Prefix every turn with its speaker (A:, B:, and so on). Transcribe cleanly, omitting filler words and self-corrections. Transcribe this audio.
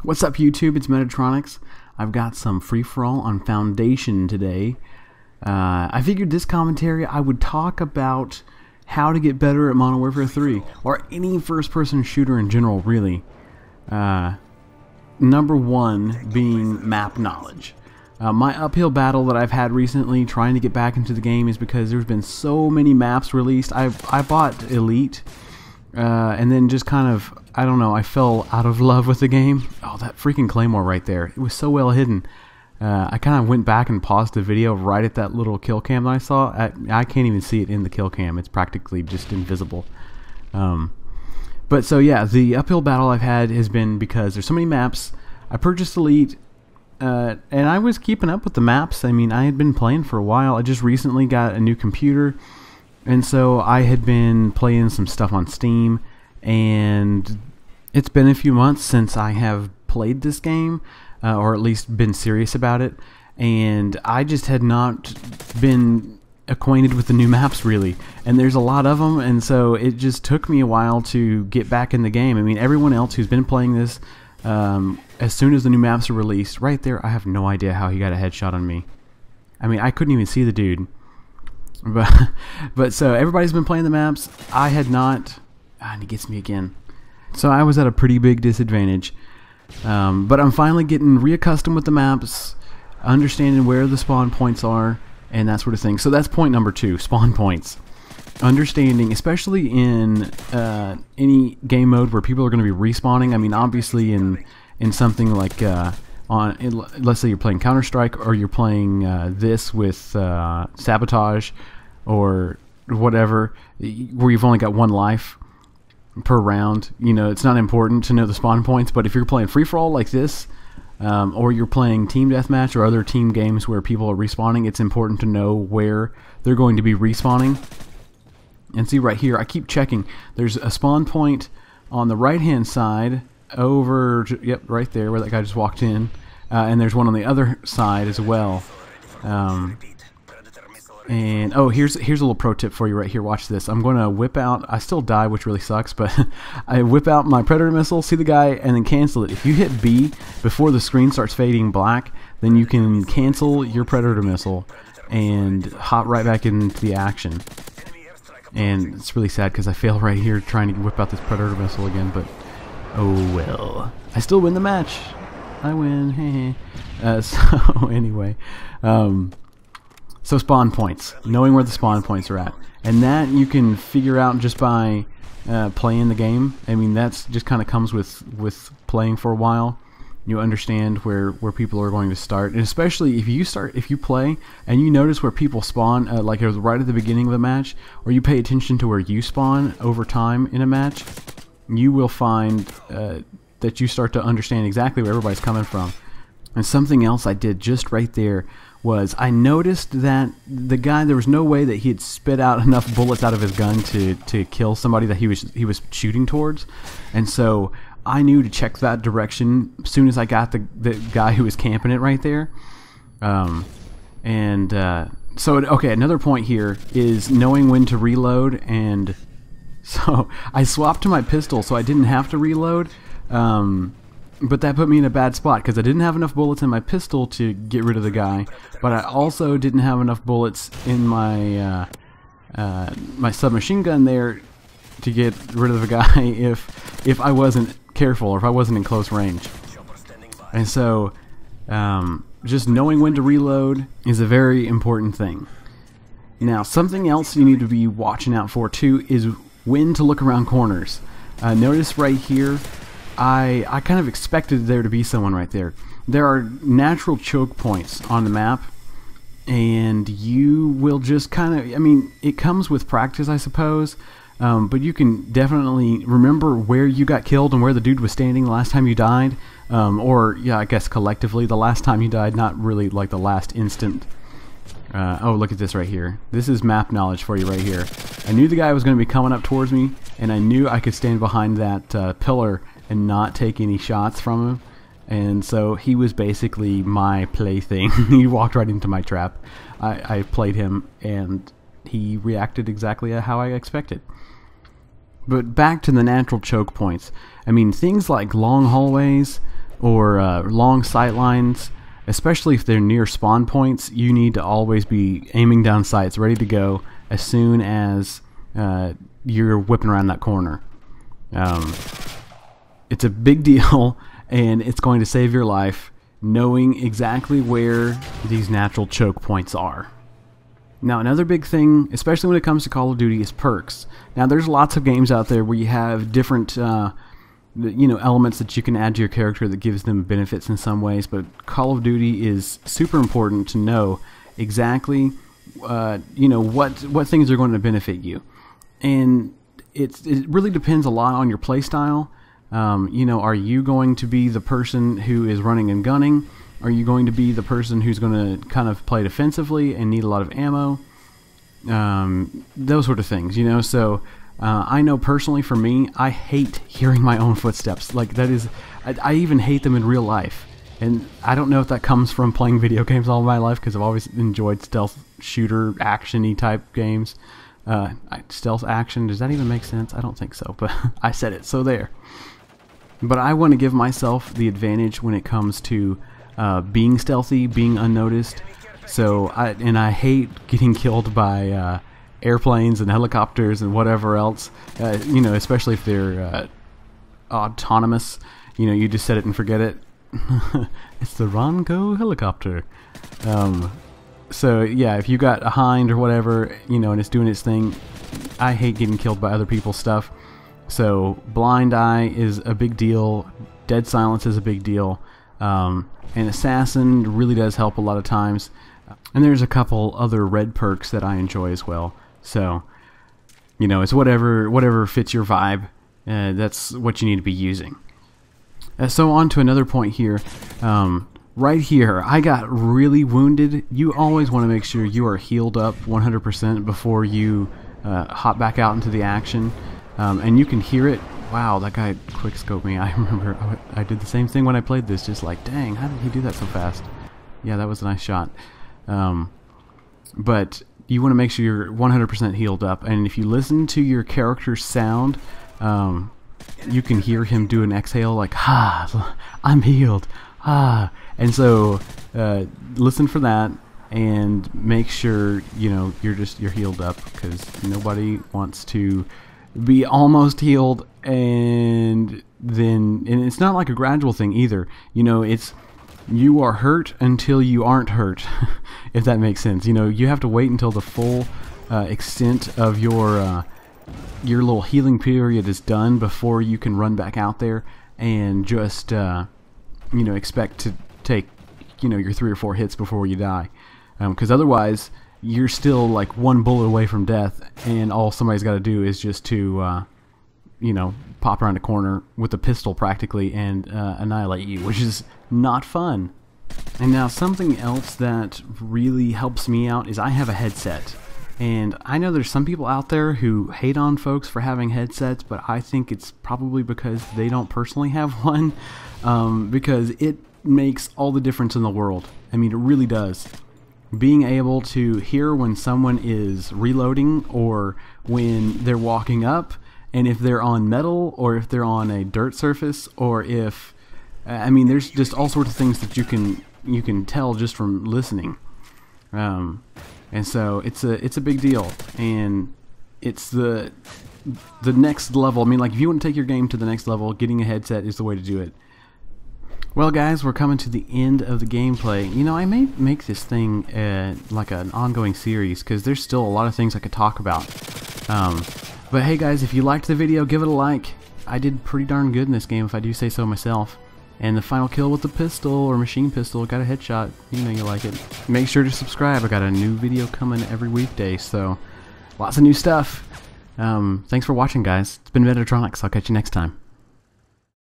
A: What's up, YouTube? It's MW3. I've got some free-for-all on Foundation today. I figured this commentary I would talk about how to get better at Modern Warfare 3, or any first-person shooter in general, really. Number one being map knowledge. My uphill battle that I've had recently trying to get back into the game is because there's been so many maps released. I bought Elite, and then just kind of, I don't know, I fell out of love with the game. Oh, that freaking Claymore right there. It was so well hidden. I kind of went back and paused the video right at that little kill cam that I saw. I can't even see it in the kill cam. It's practically just invisible. But so yeah, the uphill battle I've had has been because there's so many maps. I purchased Elite, and I was keeping up with the maps. I mean, I had been playing for a while. I just recently got a new computer, and so I had been playing some stuff on Steam, and it's been a few months since I have played this game, or at least been serious about it, and I just had not been acquainted with the new maps really, and there's a lot of them, and so it just took me a while to get back in the game. I mean, everyone else who's been playing this, as soon as the new maps are released, right there, I have no idea how he got a headshot on me. I mean, I couldn't even see the dude. But so everybody's been playing the maps. I had not, and he gets me again. So I was at a pretty big disadvantage. But I'm finally getting reaccustomed with the maps, understanding where the spawn points are, and that sort of thing. So that's point number 2, spawn points. Understanding, especially in any game mode where people are going to be respawning. I mean, obviously in something like let's say you're playing Counter-Strike, or you're playing this with Sabotage, or whatever, where you've only got one life per round. You know, it's not important to know the spawn points, but if you're playing free-for-all like this, or you're playing team deathmatch or other team games where people are respawning, it's important to know where they're going to be respawning. And see right here, I keep checking. There's a spawn point on the right-hand side over, yep, right there where that guy just walked in, and there's one on the other side as well. And oh, here's a little pro tip for you right here. Watch this. I'm going to whip out, I still die, which really sucks, but I whip out my Predator missile, see the guy, and then cancel it. If you hit B before the screen starts fading black, then you can cancel your Predator missile and hop right back into the action. And it's really sad because I fail right here trying to whip out this Predator missile again, but oh well. I still win the match. I win. So anyway, so spawn points, knowing where the spawn points are at, and that you can figure out just by playing the game. I mean, that's just kind of comes with playing for a while. You understand where people are going to start, and especially if you play and you notice where people spawn, like it was right at the beginning of the match, or you pay attention to where you spawn over time in a match, you will find that you start to understand exactly where everybody's coming from. And something else I did just right there was I noticed that the guy, there was no way that he had spit out enough bullets out of his gun to kill somebody that he was shooting towards, and so I knew to check that direction as soon as I got the guy who was camping it right there. So okay, another point here is knowing when to reload, and so I swapped to my pistol so I didn't have to reload, but that put me in a bad spot because I didn't have enough bullets in my pistol to get rid of the guy, but I also didn't have enough bullets in my my submachine gun there to get rid of the guy if I wasn't careful, or if I wasn't in close range. And so just knowing when to reload is a very important thing. Now, something else you need to be watching out for too is when to look around corners. Notice right here, I kind of expected there to be someone right there. There are natural choke points on the map, and you will just kind of, I mean, it comes with practice, I suppose, but you can definitely remember where you got killed and where the dude was standing the last time you died, or yeah, I guess collectively the last time you died, not really like the last instant. Oh, look at this right here. This is map knowledge for you right here. I knew the guy was going to be coming up towards me, and I knew I could stand behind that pillar and not take any shots from him, and so he was basically my plaything. He walked right into my trap. I played him, and he reacted exactly how I expected. But back to the natural choke points. I mean, things like long hallways, or long sight lines, especially if they're near spawn points, you need to always be aiming down sights, ready to go as soon as you're whipping around that corner. It's a big deal, and it's going to save your life knowing exactly where these natural choke points are. Now, another big thing, especially when it comes to Call of Duty, is perks. Now, there's lots of games out there where you have different elements that you can add to your character that gives them benefits in some ways, but Call of Duty is super important to know exactly what things are going to benefit you. And it really depends a lot on your playstyle. Are you going to be the person who is running and gunning? Are you going to be the person who's going to kind of play defensively and need a lot of ammo? Those sort of things, So I know personally for me, I hate hearing my own footsteps. Like, that is, I even hate them in real life. And I don't know if that comes from playing video games all my life, because I've always enjoyed stealth shooter action-y type games. Stealth action, does that even make sense? I don't think so, but I said it, so there. But I want to give myself the advantage when it comes to being stealthy, being unnoticed. So I hate getting killed by airplanes and helicopters and whatever else. Especially if they're autonomous. You just set it and forget it. It's the Ronco helicopter. So yeah, if you got a hind or whatever, and it's doing its thing, I hate getting killed by other people's stuff. So blind eye is a big deal. Dead silence is a big deal. And assassin really does help a lot of times. And there's a couple other red perks that I enjoy as well. So, it's whatever fits your vibe. That's what you need to be using. So on to another point here. Right here, I got really wounded. You always want to make sure you are healed up 100% before you hop back out into the action. And you can hear it. Wow, that guy quickscoped me. I remember I did the same thing when I played this, just like, dang, how did he do that so fast? Yeah, that was a nice shot. But you want to make sure you're 100% healed up, and if you listen to your character's sound, you can hear him do an exhale like, ah, I'm healed, ah. And so listen for that, and make sure you're healed up, because nobody wants to be almost healed and it's not like a gradual thing either. You are hurt until you aren't hurt, if that makes sense. You have to wait until the full extent of your little healing period is done before you can run back out there and just expect to take your 3 or 4 hits before you die, because otherwise you're still like one bullet away from death, and all somebody's got to do is just to pop around a corner with a pistol practically and annihilate you, which is not fun. And now something else that really helps me out is I have a headset. And I know there's some people out there who hate on folks for having headsets, but I think it's probably because they don't personally have one, because it makes all the difference in the world. I mean, it really does. Being able to hear when someone is reloading, or when they're walking up, and if they're on metal, or if they're on a dirt surface, or if there's just all sorts of things that you can tell just from listening. And so it's a big deal, and it's the next level. I mean, like, if you want to take your game to the next level, getting a headset is the way to do it. Well, guys, we're coming to the end of the gameplay. I may make this thing like an ongoing series, because there's still a lot of things I could talk about. But hey, guys, if you liked the video, give it a like. I did pretty darn good in this game, if I do say so myself. And the final kill with the pistol, or machine pistol, got a headshot. You like it. Make sure to subscribe. I got a new video coming every weekday, so lots of new stuff. Thanks for watching, guys. It's been MW3. I'll catch you next time.